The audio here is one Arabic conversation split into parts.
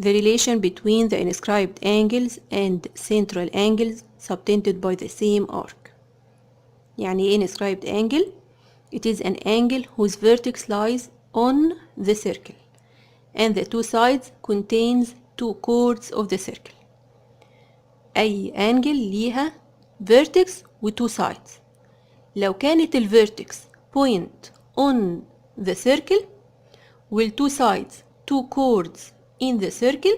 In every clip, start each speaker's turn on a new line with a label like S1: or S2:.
S1: the relation between the inscribed angles and central angles subtended by the same arc. يعني ايه inscribed angle؟ It is an angle whose vertex lies on the circle and the two sides contains two chords of the circle. أي angle ليها vertex و two sides. لو كانت ال vertex point on the circle وال two sides two chords in the circle،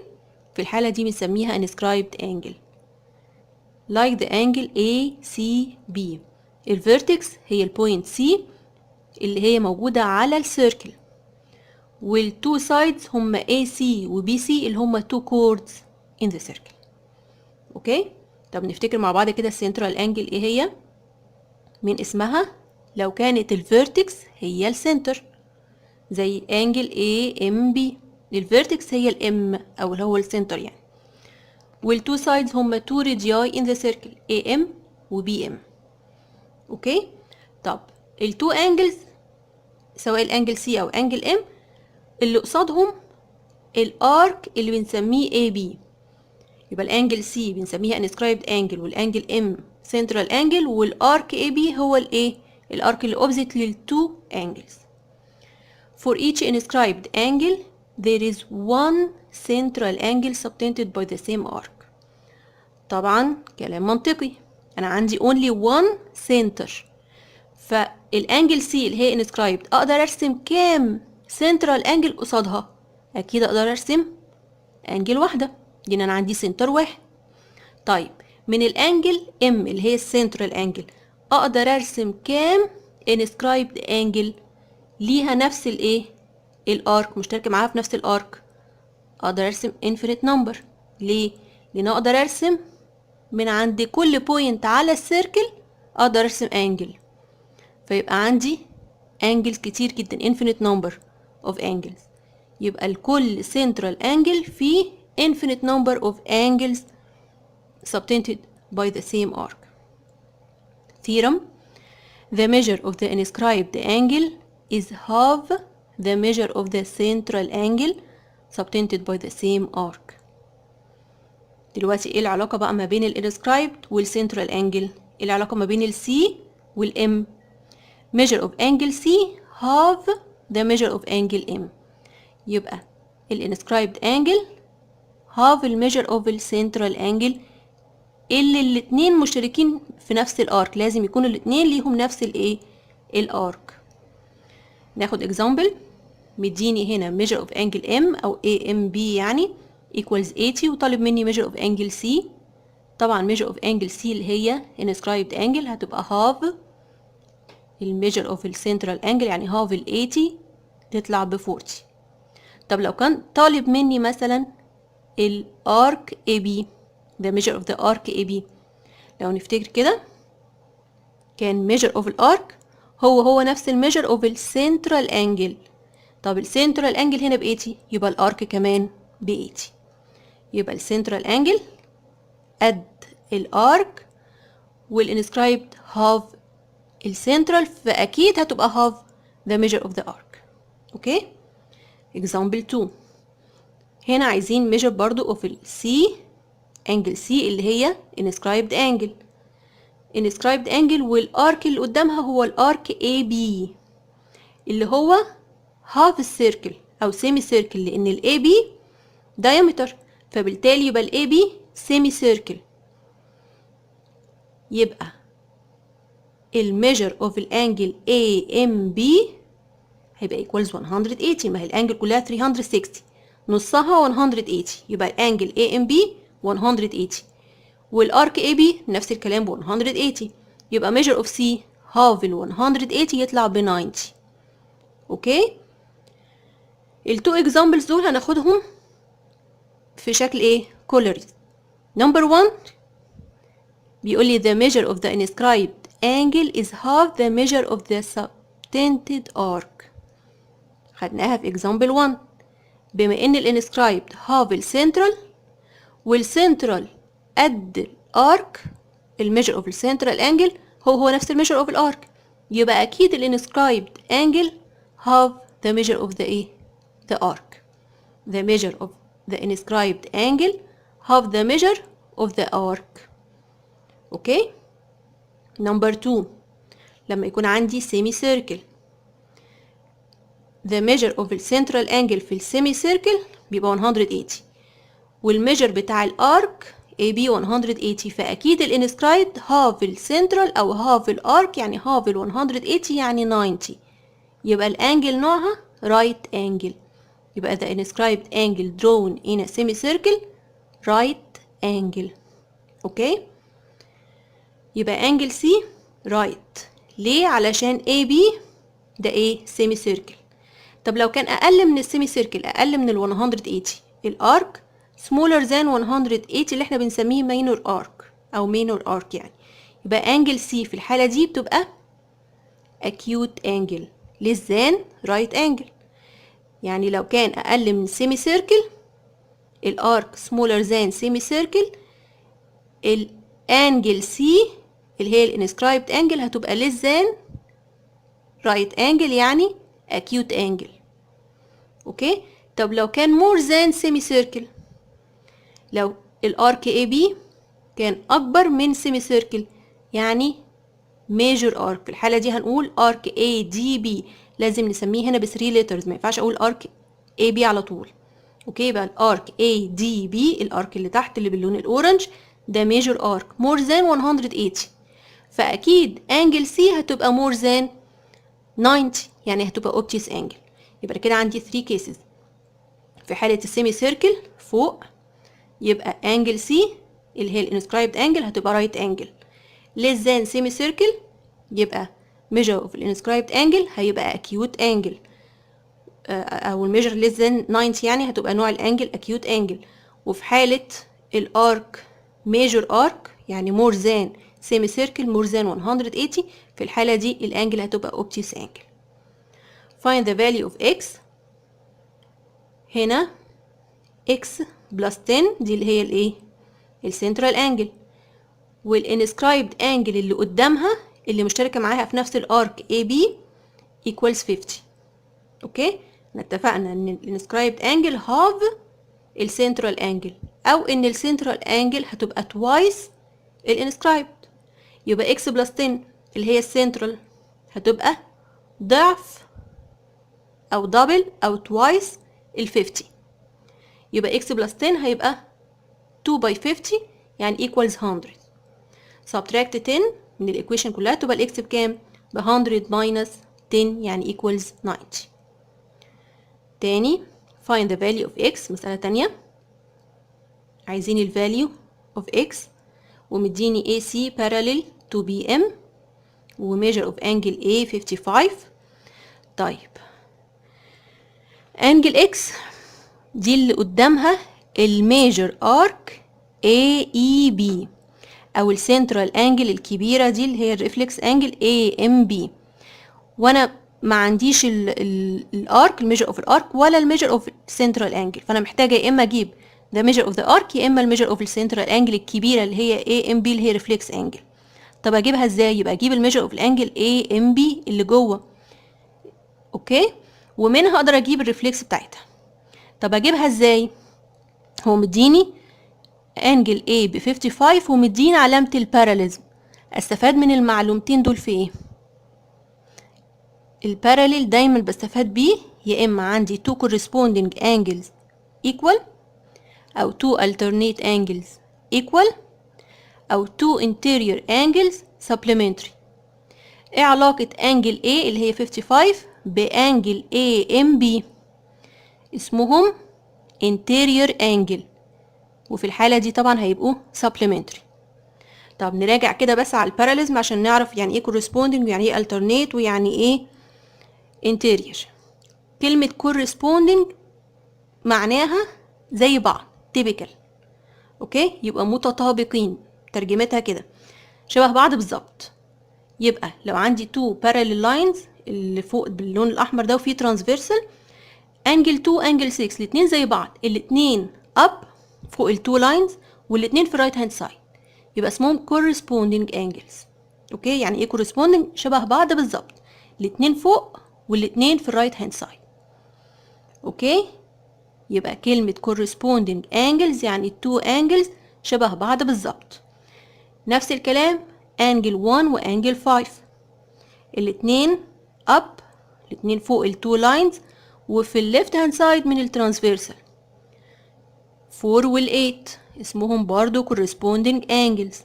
S1: في الحالة دي بنسميها inscribed angle. like the angle ACB. ال vertex هي ال point C اللي هي موجودة على السيركل، وال two sides هما AC و BC اللي هما two chords in the circle. اوكي، طب نفتكر مع بعض كده السنترال انجل ايه هي من اسمها. لو كانت الفيرتكس هي السنتر زي انجل AMB، الفيرتكس هي الام او اللي هو السنتر يعني، والتو سايدز هما تو ريدياي in the circle AM و BM. اوكي، طب التو انجلز سواء الانجل C او انجل M اللي قصادهم الارك اللي بنسميه AB، يبقى الانجل C بنسميها inscribed angle والانجل M central angle والارك AB هو الايه الارك اللي opposite للتو angles. For each inscribed angle there is one central angle subtended by the same arc. طبعا كلام منطقي، انا عندي only one center، فالانجل C اللي هي inscribed اقدر ارسم كام central angle قصادها؟ اكيد اقدر ارسم انجل واحده لان انا عندي سنتر واحد. طيب من الانجل M اللي هي السنترال انجل اقدر ارسم كام inscribed angle ليها نفس الايه الارك مشتركه معاها في نفس الارك؟ اقدر ارسم infinite number. ليه؟ لان اقدر ارسم من عند كل بوينت على السيركل اقدر ارسم انجل، فيبقى عندي انجلز كتير جدا infinite number of angles. يبقى لكل central angle في infinite number of angles subtended by the same arc. Theorem: the measure of the inscribed angle is half the measure of the central angle subtended by the same arc. دلوقتي ايه العلاقة بقى ما بين ال inscribed وال central angle؟ ايه العلاقة ما بين ال C وال M؟ measure of angle C half the measure of angle M. يبقى ال inscribed angle half ال measure of ال central angle اللي الاتنين مشتركين في نفس الارك، لازم يكونوا الاتنين ليهم نفس الايه الارك. ناخد example. مديني هنا measure of angle M او AMB يعني equals 80 وطالب مني measure of angle C. طبعا measure of angle C اللي هي inscribed angle هتبقى half ال measure of ال central angle يعني half ال 80 تطلع ب 40. طب لو كان طالب مني مثلا ال arc AB the measure of the arc AB، لو نفتكر كده كان measure of الارك هو نفس ال measure of ال central angle. طب ال central angle هنا ب 80 يبقى الارك كمان ب 80، يبقى ال central angle قد الارك والinscribed half ال central، فأكيد هتبقى half the measure of the arc. اوكي، example 2. هنا عايزين measure برضو of ال C angle C اللي هي inscribed angle. inscribed angle والارك اللي قدامها هو الارك AB اللي هو half السيركل او semi circle، لان ال AB diameter فبالتالي يبقى ال AB semi circle. يبقى ال measure of الانجل AMB هيبقى equals 180. ما هي الانجل كلها 360 نصها 180، يبقى الانجل AMB 180 والارك AB نفس الكلام ب 180، يبقى measure of C half ال 180 يطلع ب 90. اوكي، التو examples دول هناخدهم في شكل ايه colors. number 1 بيقول لي the measure of the inscribed angle is half the measure of the subtended arc. خدناها في example 1. بما ان ال inscribed half ال central والcentral قد الارك الميجر اوف السنترال انجل هو نفس الميجر اوف الارك، يبقى اكيد ال inscribed angle half the measure of the ايه the arc. the measure of the inscribed angle half the measure of the arc. اوكي. نمبر 2 لما يكون عندي semicircle the measure of the central angle في السيمي بيبقى 180 والميجر بتاع الارك AB 180 فاكيد الانسكرايبد هاف السنترال او هاف الارك يعني هاف ال 180 يعني 90 يبقى الانجل نوعها right angle. يبقى the inscribed angle drawn in a semicircle right angle. اوكي. يبقى انجل C right. ليه؟ علشان AB ده ايه؟ semicircle. طب لو كان اقل من السيمي سيركل اقل من ال 180 الارك smaller than 180 اللي احنا بنسميه minor arc او minor arc يعني يبقى انجل C في الحالة دي بتبقى acute angle less than right angle. يعني لو كان اقل من سيمي سيركل الارك smaller than سيمي سيركل الانجل C اللي هي الانسكرايبد انجل هتبقى less than right angle يعني acute angle. اوكي. طب لو كان more than semicircle لو الارك AB كان اكبر من semicircle يعني major arc في الحالة دي هنقول arc ADB لازم نسميه هنا ب 3 letters ما ينفعش اقول arc AB على طول. اوكي. يبقى الارك ADB الارك اللي تحت اللي باللون الاورنج ده major arc more than 180 فاكيد angle C هتبقى more than 90 يعني هتبقى obtuse angle. يبقى كده عندي 3 cases. في حالة السيمي سيركل فوق يبقى angle C اللي هي الانسكرايبد انجل هتبقى right angle less than semi circle يبقى measure of الانسكرايبد انجل هيبقى acute angle او الميجر less than 90 يعني هتبقى نوع الانجل acute angle. وفي حالة الارك major arc يعني more than semi circle more than 180 في الحالة دي الانجل هتبقى obtuse angle. find the value of x هنا x plus 10 دي اللي هي الايه السنترال انجل والانسكرايبد انجل اللي قدامها اللي مشتركه معاها في نفس الارك AB equals 50. اوكي. اتفقنا ان الانسكرايبد انجل هاف السنترال انجل او ان السنترال انجل هتبقى twice الانسكرايبد يبقى x plus 10 اللي هي السنترال هتبقى ضعف او دبل او twice ال 50 يبقى x plus 10 هيبقى 2 by 50 يعني equals 100. subtract 10 من الايكويشن كلها تبقى الاكس بكام؟ ب 100 minus 10 يعني equals 90. تاني find the value of x مسألة تانية عايزين ال value of x ومديني AC parallel to BM و measure of angle A 55. طيب angle x دي اللي قدامها الميجر ارك AEB او السنترال انجل الكبيره دي اللي هي الريفلكس انجل AMB وانا ما عنديش الارك الميجر اوف الارك ولا الميجر اوف السنترال انجل فانا محتاجه يا اما اجيب ده ميجر اوف ذا ارك يا اما الميجر اوف السنترال انجل الكبيره اللي هي AMB اللي هي ريفلكس انجل. طب اجيبها ازاي؟ يبقى اجيب الميجر اوف الانجل AMB اللي جوه. اوكي. ومنها اقدر اجيب الريفلكس بتاعتها. طب اجيبها ازاي؟ هو مديني انجل A ب 55 ومديني علامة الباراليزم. استفاد من المعلومتين دول في ايه؟ الباراليل دايما بستفاد بيه يا اما عندي two corresponding angles equal او two alternate angles equal او two interior angles supplementary. ايه علاقة انجل A اللي هي 55 بانجل AMB؟ اسمهم interior angle وفي الحالة دي طبعا هيبقوا supplementary. طب نراجع كده بس على الباراليزم عشان نعرف يعني ايه corresponding ويعني ايه alternate ويعني ايه interior. كلمة corresponding معناها زي بعض typical. اوكي. يبقى متطابقين ترجمتها كده شبه بعض بالظبط. يبقى لو عندي two parallel lines اللي فوق باللون الاحمر ده وفيه transversal انجل 2 انجل 6 الاتنين زي بعض الاتنين up فوق ال two lines والاتنين في right hand side يبقى اسمهم corresponding angles. اوكي. يعني ايه corresponding؟ شبه بعض بالظبط الاتنين فوق والاتنين في right hand side. اوكي. يبقى كلمة corresponding angles يعني two angles شبه بعض بالظبط. نفس الكلام angle 1 و angle 5 الاتنين up، الاتنين فوق ال two lines وفي ال left hand side من الترانسفيرسال. 4 وال 8 اسمهم برضو corresponding angles،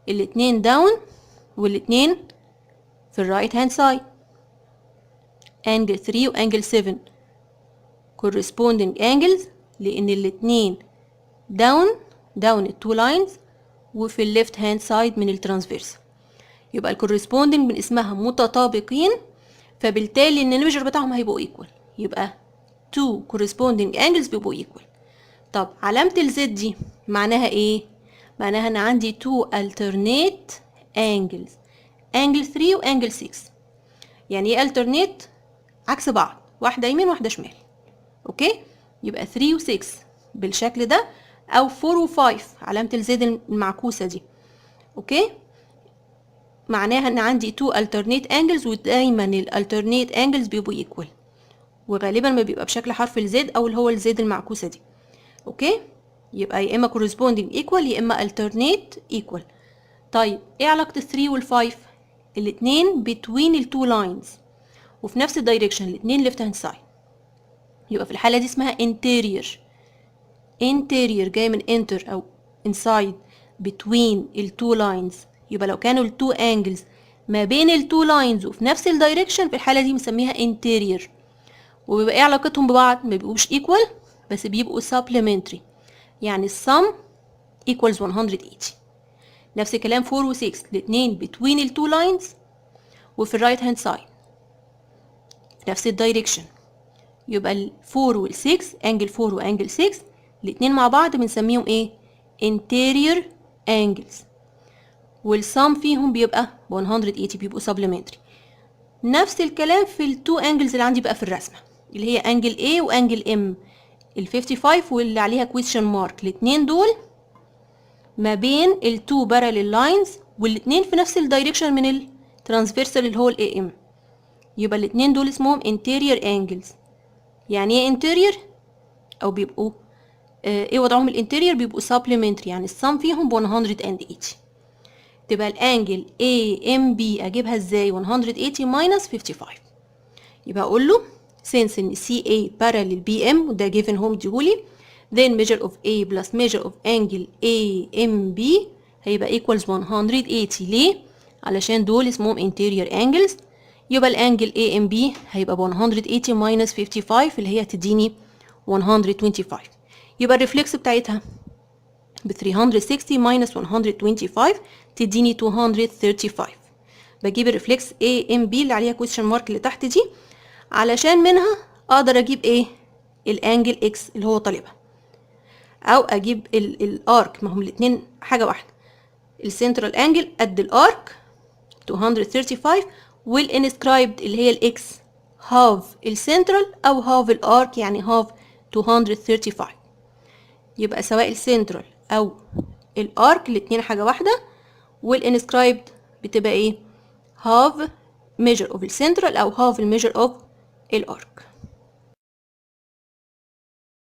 S1: الاتنين down والاتنين في ال right hand side. angle 3 و angle 7 corresponding angles لأن الاتنين down ال two lines وفي ال left hand side من الترانسفيرسال. يبقى ال corresponding من اسمها متطابقين، فبالتالي ان الميجر بتاعهم هيبقوا equal، يبقى two corresponding angles بيبقوا equal. طب علامة الزد دي معناها ايه؟ معناها ان عندي two alternate angles، angle 3 و angle 6. يعني ايه alternate؟ عكس بعض، واحدة يمين واحدة شمال. اوكي؟ يبقى 3 و 6 بالشكل ده، او 4 و 5 علامة الزد المعكوسة دي. اوكي؟ معناها ان عندي two alternate angles، ودايما ال alternate angles بيبقوا equal، وغالبا ما بيبقى بشكل حرف الزد او اللي هو الزد المعكوسة دي. اوكي؟ يبقى يا اما corresponding equal يا اما alternate equal. طيب ايه علاقة ال 3 وال 5؟ الاتنين between ال two lines وفي نفس الدايركشن، الاتنين left hand side. يبقى في الحالة دي اسمها interior. interior جاي من enter او inside between ال two lines. يبقى لو كانوا ال two angles ما بين ال two lines وفي نفس الدايركشن، في الحالة دي بنسميها interior. وبيبقى ايه علاقتهم ببعض؟ ما بيبقوش equal بس بيبقوا supplementary، يعني السم equals 180. نفس الكلام 4 و 6 الاتنين between ال two lines وفي الرايت هاند سايد في نفس الدايركشن. يبقى ال 4 وال 6 انجل 4 وانجل 6 الاتنين مع بعض بنسميهم ايه؟ interior angles، والسم فيهم بيبقى 180، بيبقوا supplementary. نفس الكلام في ال two angles اللي عندي بقى في الرسمة، اللي هي انجل A وانجل M، ال 55 واللي عليها question mark. الاتنين دول ما بين ال two parallel lines والاتنين في نفس الدايركشن من الترانسفيرسال اللي هو ال AM. يبقى الاتنين دول اسمهم interior angles. يعني ايه interior؟ او بيبقوا ايه وضعهم؟ الانتيريور بيبقوا supplementary، يعني السم فيهم ب 180. تبقى الانجل AMB اجيبها ازاي؟ 180 minus 55. يبقى اقول له since ان CA parallel BM وده given هم ديهولي، then measure of A plus measure of angle AMB هيبقى equals 180. ليه؟ علشان دول اسمهم interior angles. يبقى الانجل AMB هيبقى ب 180 minus 55 اللي هي تديني 125. يبقى الريفلكس بتاعتها ب 360 minus 125 تديني 235. بجيب الريفلكس AMB اللي عليها question mark اللي تحت دي، علشان منها اقدر اجيب ايه؟ الانجل اكس اللي هو طالبها، او اجيب الارك، ما هم الاتنين حاجه واحده. السنترال انجل قد الارك 235، والانسكرايبد اللي هي الاكس هاف السنترال او هاف الارك، يعني هاف 235. يبقى سواء السنترال او الارك الاتنين حاجه واحده، والانسكرايبد بتبقى ايه؟ هاف measure of السنترال او half measure of الارك.